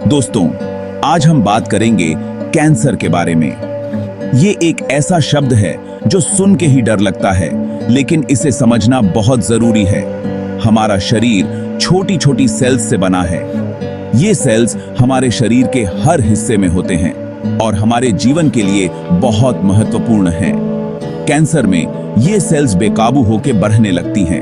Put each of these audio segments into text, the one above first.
दोस्तों, आज हम बात करेंगे कैंसर के बारे में। ये एक ऐसा शब्द है जो सुन के ही डर लगता है, लेकिन इसे समझना बहुत जरूरी है। हमारा शरीर छोटी छोटी सेल्स से बना है। ये सेल्स हमारे शरीर के हर हिस्से में होते हैं और हमारे जीवन के लिए बहुत महत्वपूर्ण हैं। कैंसर में ये सेल्स बेकाबू होकर बढ़ने लगती हैं।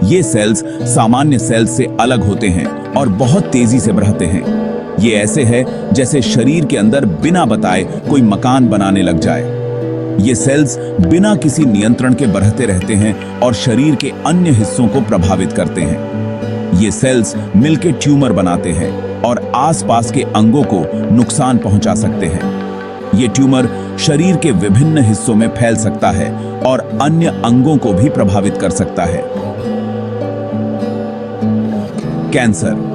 ये सेल्स सामान्य सेल्स से अलग होते हैं और बहुत तेजी से बढ़ते हैं। ये ऐसे है जैसे शरीर के अंदर बिना बताए कोई मकान बनाने लग जाए। ये सेल्स बिना किसी नियंत्रण के बढ़ते रहते हैं और शरीर के अन्य हिस्सों को प्रभावित करते हैं। ये सेल्स मिलकर ट्यूमर बनाते हैं और आसपास के अंगों को नुकसान पहुंचा सकते हैं। ये ट्यूमर शरीर के विभिन्न हिस्सों में फैल सकता है और अन्य अंगों को भी प्रभावित कर सकता है। कैंसर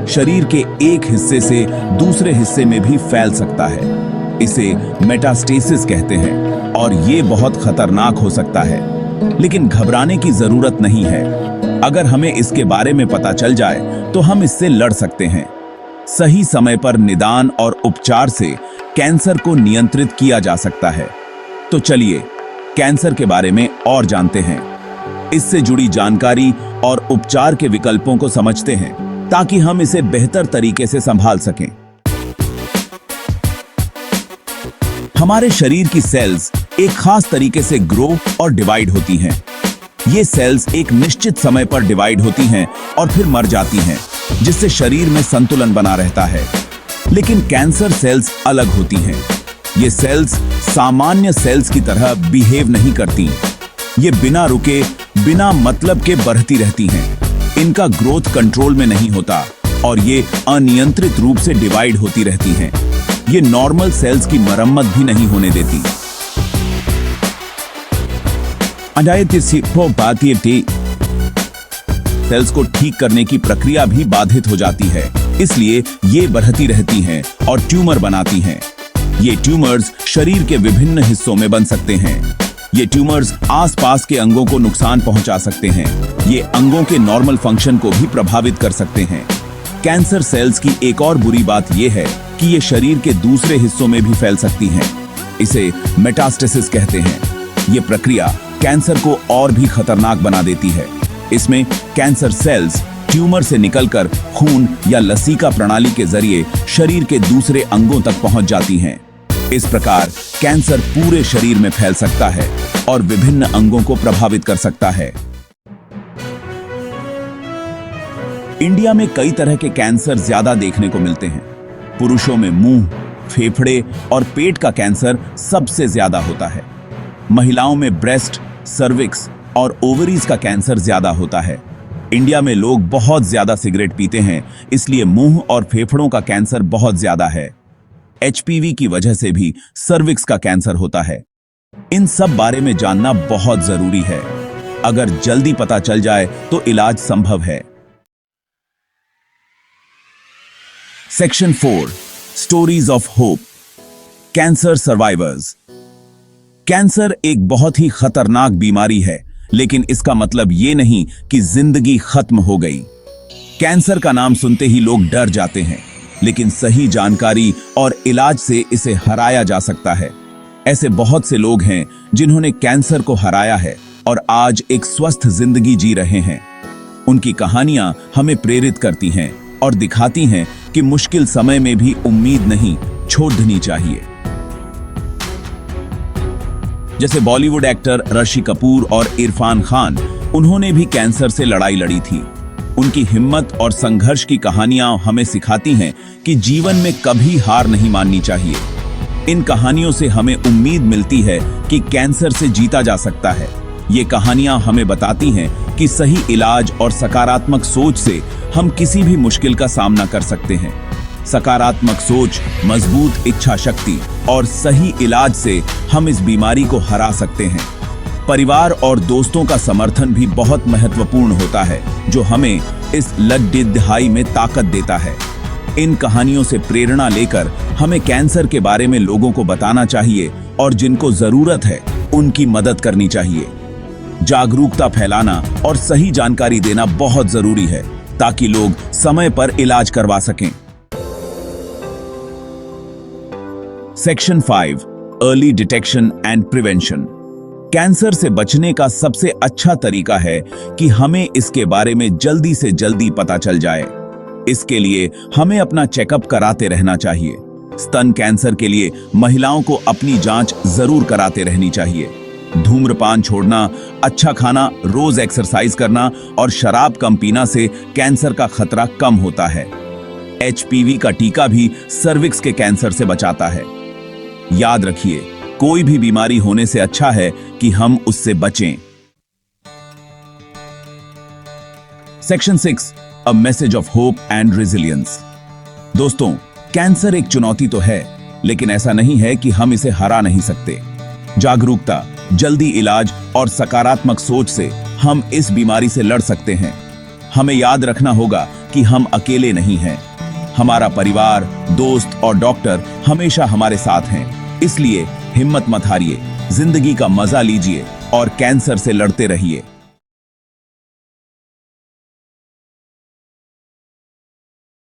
शरीर के एक हिस्से से दूसरे हिस्से में भी फैल सकता है। इसे मेटास्टेसिस कहते हैं और ये बहुत खतरनाक हो सकता है, लेकिन घबराने की जरूरत नहीं है। अगर हमें इसके बारे में पता चल जाए तो हम इससे लड़ सकते हैं। सही समय पर निदान और उपचार से कैंसर को नियंत्रित किया जा सकता है। तो चलिए कैंसर के बारे में और जानते हैं। इससे जुड़ी जानकारी और उपचार के विकल्पों को समझते हैं ताकि हम इसे बेहतर तरीके से संभाल सकें। हमारे शरीर की सेल्स एक खास तरीके से ग्रो और डिवाइड होती हैं। ये सेल्स एक निश्चित समय पर डिवाइड होती हैं और फिर मर जाती हैं, जिससे शरीर में संतुलन बना रहता है। लेकिन कैंसर सेल्स अलग होती हैं। ये सेल्स सामान्य सेल्स की तरह बिहेव नहीं करती। ये बिना रुके, बिना मतलब के बढ़ती रहती हैं। इनका ग्रोथ कंट्रोल में नहीं होता और ये अनियंत्रित रूप से डिवाइड होती रहती हैं। ये नॉर्मल सेल्स की मरम्मत भी नहीं होने देती। सेल्स को ठीक करने की प्रक्रिया भी बाधित हो जाती है, इसलिए ये बढ़ती रहती हैं और ट्यूमर बनाती हैं। ये ट्यूमर्स शरीर के विभिन्न हिस्सों में बन सकते हैं। ये ट्यूमर्स आसपास के अंगों को नुकसान पहुंचा सकते हैं। ये अंगों के नॉर्मल फंक्शन को भी प्रभावित कर सकते हैं। कैंसर सेल्स की एक और बुरी बात यह है कि ये शरीर के दूसरे हिस्सों में भी फैल सकती हैं। इसे मेटास्टेसिस कहते हैं। ये प्रक्रिया कैंसर को और भी खतरनाक बना देती है। इसमें कैंसर सेल्स ट्यूमर से निकलकर खून या लसीका प्रणाली के जरिए शरीर के दूसरे अंगों तक पहुंच जाती हैं। इस प्रकार कैंसर पूरे शरीर में फैल सकता है और विभिन्न अंगों को प्रभावित कर सकता है। इंडिया में कई तरह के कैंसर ज्यादा देखने को मिलते हैं। पुरुषों में मुंह, फेफड़े और पेट का कैंसर सबसे ज्यादा होता है। महिलाओं में ब्रेस्ट, सर्विक्स और ओवरीज का कैंसर ज्यादा होता है। इंडिया में लोग बहुत ज्यादा सिगरेट पीते हैं, इसलिए मुंह और फेफड़ों का कैंसर बहुत ज्यादा है। एचपीवी की वजह से भी सर्विक्स का कैंसर होता है। इन सब बारे में जानना बहुत जरूरी है। अगर जल्दी पता चल जाए तो इलाज संभव है। Section 4 stories of hope. Cancer survivors. Cancer एक बहुत ही खतरनाक बीमारी है, लेकिन इसका मतलब यह नहीं कि जिंदगी खत्म हो गई। कैंसर का नाम सुनते ही लोग डर जाते हैं, लेकिन सही जानकारी और इलाज से इसे हराया जा सकता है। ऐसे बहुत से लोग हैं जिन्होंने कैंसर को हराया है और आज एक स्वस्थ जिंदगी जी रहे हैं। उनकी कहानियां हमें प्रेरित करती हैं और दिखाती हैं कि मुश्किल समय में भी उम्मीद नहीं छोड़नी चाहिए। जैसे बॉलीवुड एक्टर ऋषि कपूर और इरफान खान, उन्होंने भी कैंसर से लड़ाई लड़ी थी। उनकी हिम्मत और संघर्ष की कहानियां हमें सिखाती हैं कि जीवन में कभी हार नहीं माननी चाहिए। इन कहानियों से हमें उम्मीद मिलती है कि कैंसर से जीता जा सकता है। ये कहानियां हमें बताती हैं कि सही इलाज और सकारात्मक सोच से हम किसी भी मुश्किल का सामना कर सकते हैं। सकारात्मक सोच, मजबूत इच्छा शक्ति और सही इलाज से हम इस बीमारी को हरा सकते हैं। परिवार और दोस्तों का समर्थन भी बहुत महत्वपूर्ण होता है, जो हमें इस लड़ाई में ताकत देता है। इन कहानियों से प्रेरणा लेकर हमें कैंसर के बारे में लोगों को बताना चाहिए और जिनको जरूरत है उनकी मदद करनी चाहिए। जागरूकता फैलाना और सही जानकारी देना बहुत जरूरी है ताकि लोग समय पर इलाज करवा सकें। Section 5 early detection and prevention. Cancer से बचने का सबसे अच्छा तरीका है कि हमें इसके बारे में जल्दी से जल्दी पता चल जाए। इसके लिए हमें अपना चेकअप कराते रहना चाहिए। स्तन कैंसर के लिए महिलाओं को अपनी जांच जरूर कराते रहनी चाहिए। धूम्रपान छोड़ना, अच्छा खाना, रोज एक्सरसाइज करना और शराब कम पीना से कैंसर का खतरा कम होता है। एचपीवी का टीका भी सर्विक्स के कैंसर से बचाता है। याद रखिए, कोई भी बीमारी होने से अच्छा है कि हम उससे बचें। Section 6 a message of hope and resilience. दोस्तों, कैंसर एक चुनौती तो है, लेकिन ऐसा नहीं है कि हम इसे हरा नहीं सकते। जागरूकता, जल्दी इलाज और सकारात्मक सोच से हम इस बीमारी से लड़ सकते हैं। हमें याद रखना होगा कि हम अकेले नहीं हैं। हमारा परिवार, दोस्त और डॉक्टर हमेशा हमारे साथ हैं। इसलिए हिम्मत मत हारिए, जिंदगी का मजा लीजिए और कैंसर से लड़ते रहिए।